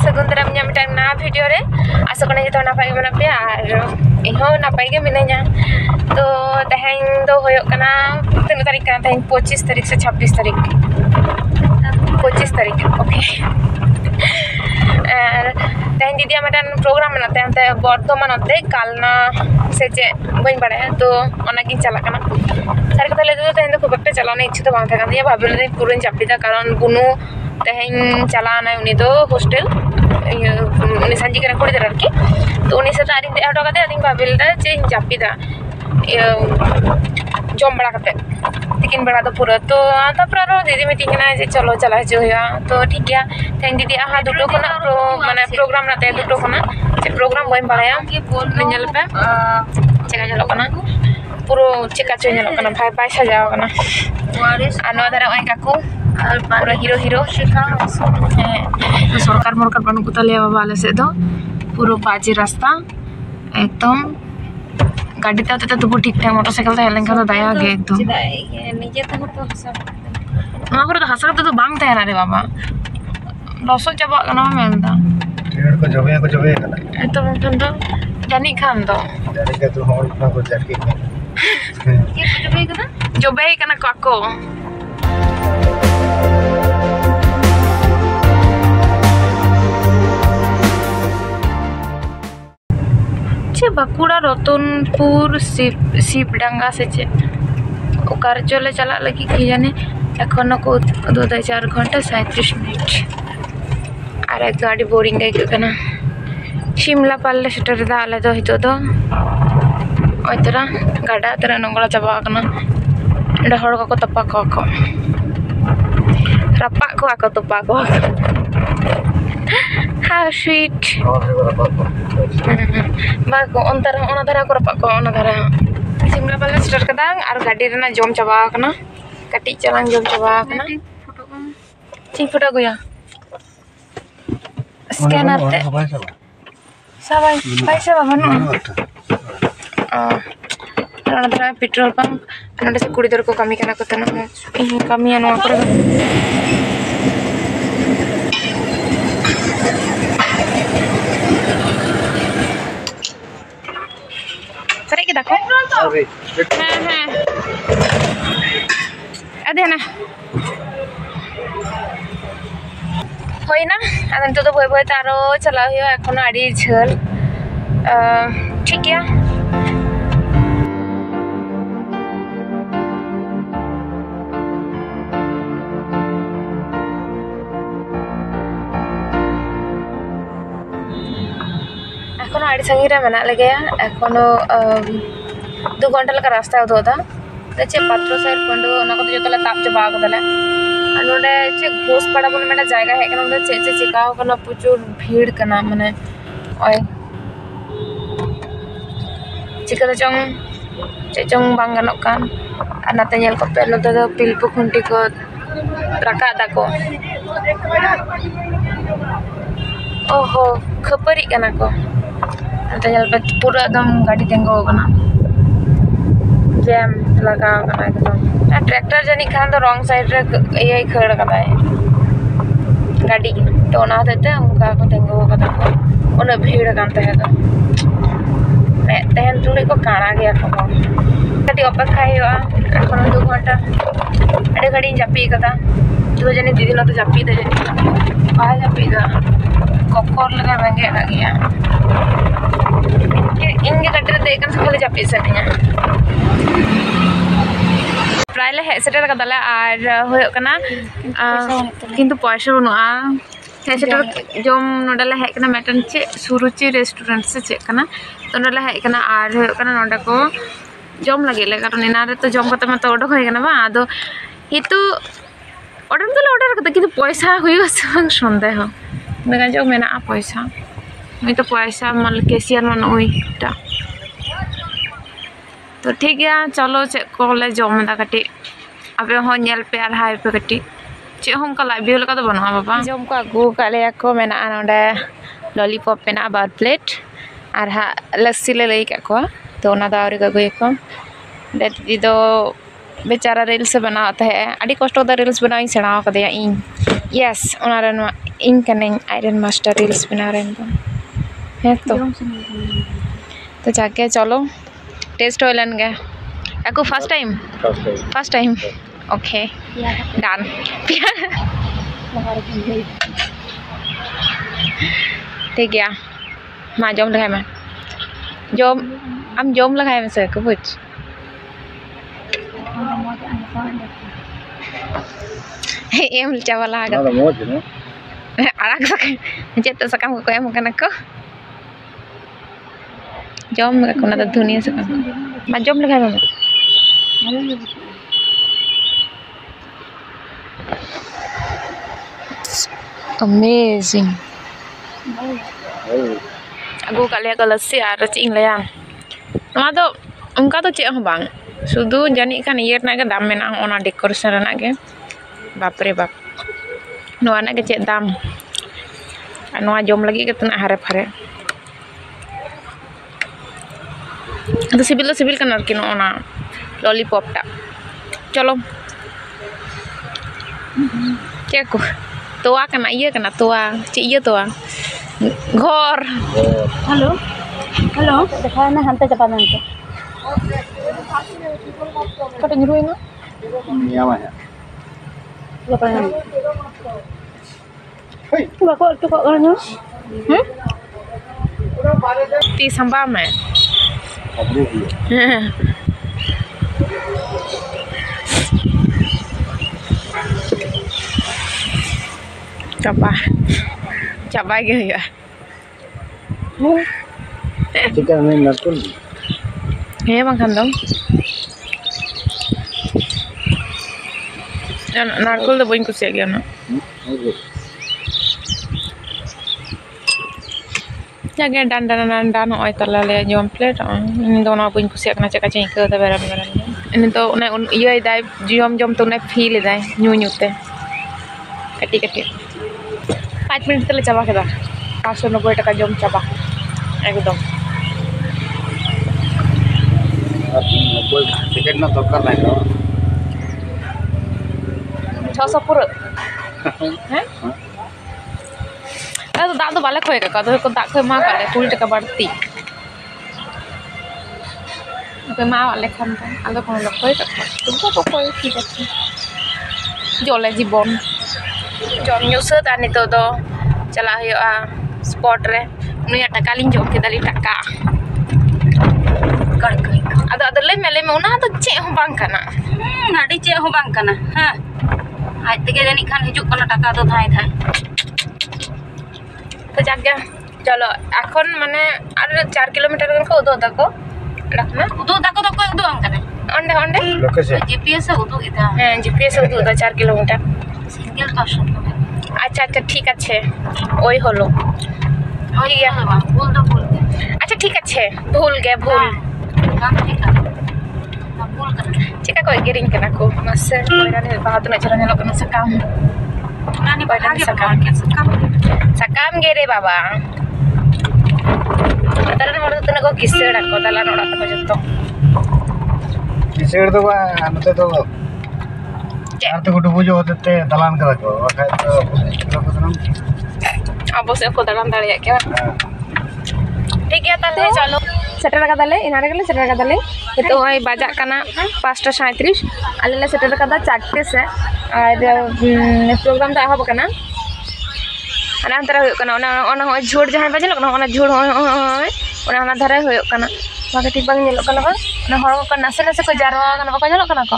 सगुन दाराम मिटन ना वीडियो रे आशा करना जो नपाय के मेना पे और इनहो नपाय के मिनाया तो तेहें दो होयो कना तीन तारीख कना तेहें 25 तारीख से 26 तारीख 25 तारीख ओके और तेहें दीदी मिटन प्रोग्राम मेनाते अंते बर्धमान अंते कालना से चे बन बड़े तो ओनागिन चला कना सारे कथा ले तो तेहें तो खूब एकटा चलाने इच्छा तो बांग था कान भाबिल रे पूरा चापीदा कारण बुनु तेहें चलाना उनी तो हॉस्टल उनी संजी कना कुड़ी दर की तो उनी से तारी दे हटो कते अदिन भाबिल दा चे चापीदा जम बड़ा कते तिकिन बड़ा तो पूरा तो तापर दीदी मीटिंग ना जे चलो चला जो हुआ तो ठीक है तेहें दीदी आहा दुटो खना माने प्रोग्राम नाते दुटो खना जे प्रोग्राम बइन बड़ाया नेल पे चेका चलो कना पूरा चेका चो नेलो कना भाई भाई सजाओ कना आनो धारा ओय काकू पूरा हीरो हीरो तो सरकार मरकार बनु कुताले बाबा आले से दो पूरा बाजी रास्ता एकदम गाड़ी ते तो ठीक ठाक मोटरसाइकिल ते हेलें का दया गे एकदम निजे तो हसा ना करे तो हसा तो बांग तहना रे बाबा लसो चाबा कना मेलदा टेड़ को जबे कना तो मुठन तो जानी खान दो जानी के तो होल ना को जटके के जबे कना काको बाकुड़ा रतनपुर शिवडांगा से चे ओकार चले चला लगी कि जाने एखोनो को 4 घंटा 37 मिनट और एक गाड़ी बोरिंग गई कना शिमला पाले सेटर दा आले दो हितो दो ओतरा गाडा तरा नंगला चाबा कना एडा हड़ को तपा को रपा को तपा को how sweet बाको ओना धारा को रपा को ओना धारा शिमला पाले स्टार्ट कदां और गाड़ी रेना जम चाबा कना कटी चलांग जम चाबा कना फोटो गया स्कैनर ते सबाई पैसा बाबनु ओना धारा पेट्रोल पंप नडे से कुड़ी दर को कमी कना कतना कमी अनो कर करे के देखो हां अदे ना होई ना अदन तो भय भय तारो चला हुआ एखोनो आड़ी झल ठीक है एखोनो आड़ी संगी रे मेना लगे एखोनो 2 घंटा लगा रास्ता उदोदा चे पात्रो साइड पंडो ओना को जतले ताप चबा गदले नोडे चे घोष पड़ा बोल मेटा जायगा है कना चे चिकाओ कना प्रचुर भीड़ कना माने ओय चिका चंग बांग गनो कान अनाते नेल को पेलो तो पिलपु खुंटी को रका दाको ओहो खपरी कना को पूरा एकदम गाड़ी तेंगो कना जैम लगा कना एकदम ट्रैक्टर जनी खान तो रॉन्ग साइड रे ये खड़ कदा है गाड़ी तो ओना होते उनका को तेंगो कदा को ओना भीड़ कान तहे तो ने तेहन तुली को काना गया को कटी अपेक्षा हुआ एखोनो 2 घंटा अड़े गाड़ी जापी कदा तो जनी दीदी न तो जापी दे जनी आ जापी दा कोकोर लगा बेंगे आ गया इंगे कटरे देखन से खाली जापी सनिया प्रायले हे सेटर कदाले आर होयो कना किंतु पैसा बनुआ हे सेटर जम नोडले हे कना मेटन चे सुरुचि रेस्टोरेंट से चे कना तो नोडले हे कना आर होयो कना नोडा को जम लगेले कारण इना रे तो जम कते मत ओडो होय कना बा आदो हितु ऑर्डर करते किंतु पैसा हुई सन्देह मेगा जो मेना पैसा मैं तो पैसा माल कैशियर मन ओइटा तो ठीक है चलो चे कोले जमदा कटी अबे हो नेल पे आर हाई पे कटी चे हम का लाइव लगा तो बनवा बाबा जम को आगु काले को मेना नोडे लॉलीपॉप पेना 12 प्लेट और हा लस्सी ले लई को तो ना दावरी का गई को दीदी दो बेचारा रील्स बनाता है अड़ी कष्ट रील्स बनाई सेना कदे इन यस इन कनें आयरन मास्टर रील्स बना रहे हैं तो जाके चलो टेस्ट हो लन गए आपको फर्स्ट टाइम ओके डन ठीक है मा जम लगाए मैं जम हम जम लगाए में से कुछ एम चावल लगा आराग सके जेते सकम को एम कना को जम को ना धुनिया सकम मा जम लगाए में amazing aku kalian kalau siar cing leang nado engkau tuh cek bang sudu jani kan iya naga dam menang ona dekorasi naga bapre bap no anak cek dam anu jom lagi ke tengah hare itu sibil kan arkin ona lollipop tak chalo cek aku tua kena iya kena tua cik iya tua घोर hello hello देखा ना हंते चपा नंते कटे nyuruh ini Iya mah ya. Lupa nang. Hei, coba kok orangnya? Ti sambal me. Coba gitu ya. Chicken में narkul. makan dong. Narkul tuh bukan kusiak ya, no. Jaga dan oi terlalu jom plate. Ini tuh na bukan kusiak na cek cek ke beran. Ini tuh na iya idai jom tuh na feel idai nyu teh. Kati. 5 minute तले चाबा केदा 590 টাকা জম চাবা একদম 90 ticket ना दरकार নাই তো 600 পুরো হ্যাঁ তো দাদু ভালো কই কাকা তো দাগ কই মা কালে 20 টাকা বাড়তি ওকে মা वाले খান তো আগে কোন লোক কই কাকা তুমি তো কই ঠিক আছে জলে জীবন jom nyusu tani to do chala huyoa spot re nuya taka lin jom ke dali taka ada le mele me una to cek ho bang kana adi cek ho bang kana ha aj tege jani khan hijuk kana taka do thai to jaga chalo ekhon mane ar 4 kilometer gan ko udo dako rakna udo dako to ko udo ang kana onde location GPS udo ita GPS udo da 4 kilometer single person আচ্ছা ঠিক আছে ওই হলো ওই ভুল তো ভুল আচ্ছা ঠিক আছে ভুল গে ভুল ঠিক আছে না ভুল করে cika kau giring kena aku masa koiran bahat na jalan lo kena sakam nani koiran sakam gere baba taran hor tu na ko kisera ko dalan orat ko jotto kisera to ba anote to Arti kudu bujo hote dalan kara ko wakai to abose ko dalan dare kya ठीक है ताले चलो shutter का दले इनारे के shutter का दले तो ओई बाजा कना 5:37 आले सेटर का दा 4 से और प्रोग्राम दा हो कना ana antara hoyo kana ona hoy jhod jahan bajalo kana ona jhod hoy ona dhare hoyo kana maka tik bang nyelok kana ba ona hor ko nase ko jarwa kana ba ko nyelok kana ko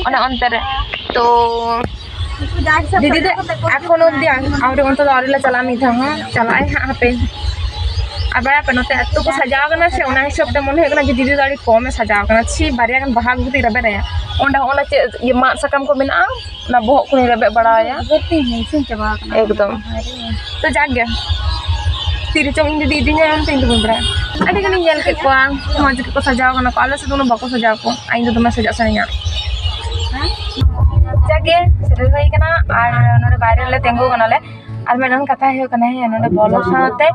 ona ontere to didi de এখন অবধি আমরা অন্তত অরিলা চালানি থা চালাই হাপে আবার আপনতে এতটুকু সাজাও কানা সে ওনা হিসাবটা মনে হয় কানা যে দিদি দাড়ি কমে সাজাও কানা ছি বারিয়া কান বাহাগ গুতি রবে রে ওন্ডা ওলা চে মা সাকাম को মেনা না বহ কোনি রবে বড়ায়া গতি নেই সিন চাবা एकदम तो जाग गया तीर चम दीदी ने हम तीन दिन बड़ा अरे कनी येल के को मज को सजाओ काना काले से दोनों बको सजाओ को आई तो मैं सजा सनिया जागे सेटल होई काना और नोरे बाहर ले तेंगो काना ले আর মেডান কথা হয়ে কানে হে নডে বলো সাথে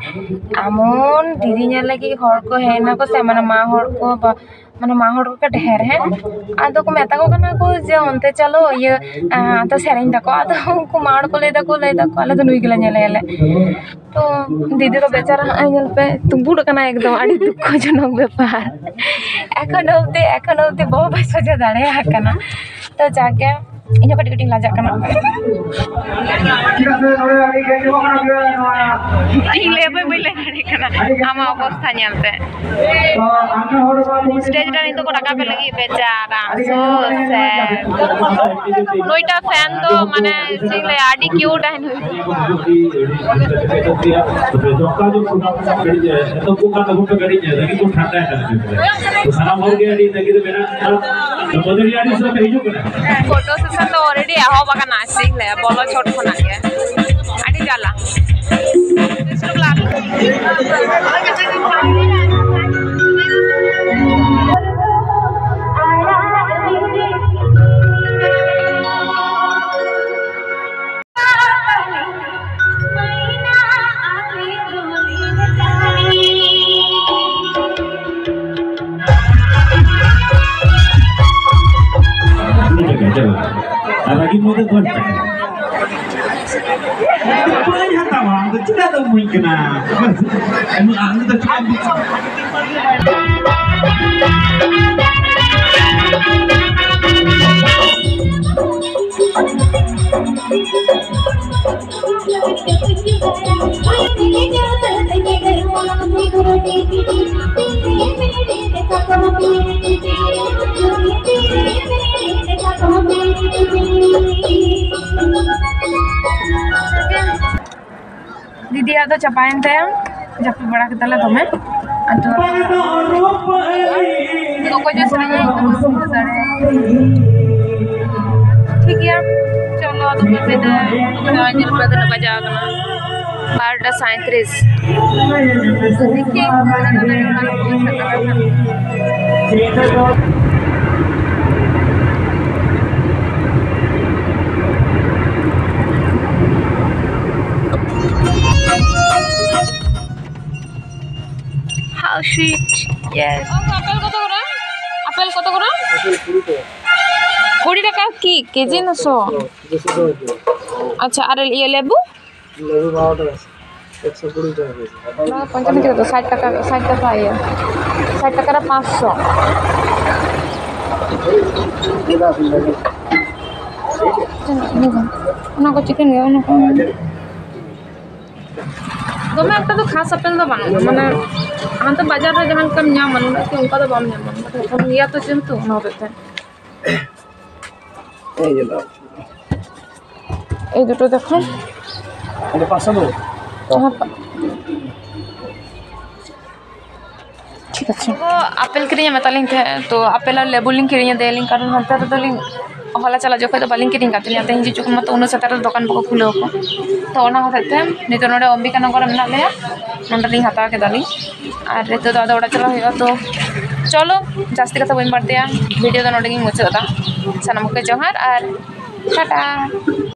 আমন দিদি ñel lagi hor ko he na ko se mana ma hor ko ba mana ma hor ko ka ढेर है ado ko meta ko kana ko je onte chalo ye ata serein da ko ado ko maar ko le da ko ale to nui gela ñele ele to didi to बेचारा ñel pe tumbud kana ekdom adi dukho jonok ব্যাপার এখন অবধি বহু সোজা দাঁড়িয়ে হাকানা তো যাকে ইনো কাটি কাটি লাজা কানা টিলে বইলে কানা আমা অবস্থা ñalতে স্টেজ টা নিতো টাকা পে লাগি বেচারা সো স্যাড নইটা ফ্যান তো মানে সিলে আডি কিউট আইন फोटो सेशन तो ऑलरेडी आहो बका नासिक ले बोलो छोट खना के आडी जाला इसको लाग lagi muda tuan banyak tawa tidak tahu mungkin anu anu tu दीदी आदो चपायन तयम जपी बड़ा के तले तमे अतो को जो सने ठीक है चलो आदो पे दे आंजल पे दे बजा करना 12:37 देखिए How sweet. Yes. আপেল কত করে? আপেল কত করে? 20 টাকা কি কেজি না 100? আচ্ছা আর এই লেবু? লেবু 12 টাকা 120 টাকা কেজি না 55 টাকা তো 60 টাকা আইয়া 60 টাকা 500 ना को चिकन गया ना को दमे একটা তো খাস আপেল তো বানো মানে আন তো বাজার রে যখন কম নিয়া মন কি উনকা তো বাম নিয়া মন এখন নিয়া তো যেহেতু না হতে এই যে দাও এই দুটো দেখো এটা 500 দাও ঠিক আছে আপেল কিনে মেতালিং তো আপেল আর লেবু লিং কিনে দেলিং কারণ হতে তো লিং हला चला जो तो बालिंग किरिंग काते निया हिजु चुक मत 69 दुकान बको खुले को तो ओना होते नितो नोडे अंबिका नगर मेना ले नंडलिंग हता के दाली और रेतो दादा ओडा चला होय तो चलो जास्ती कथा बइन बारतेया वीडियो द नोडे मुचादा सनम के जोहार और टाटा।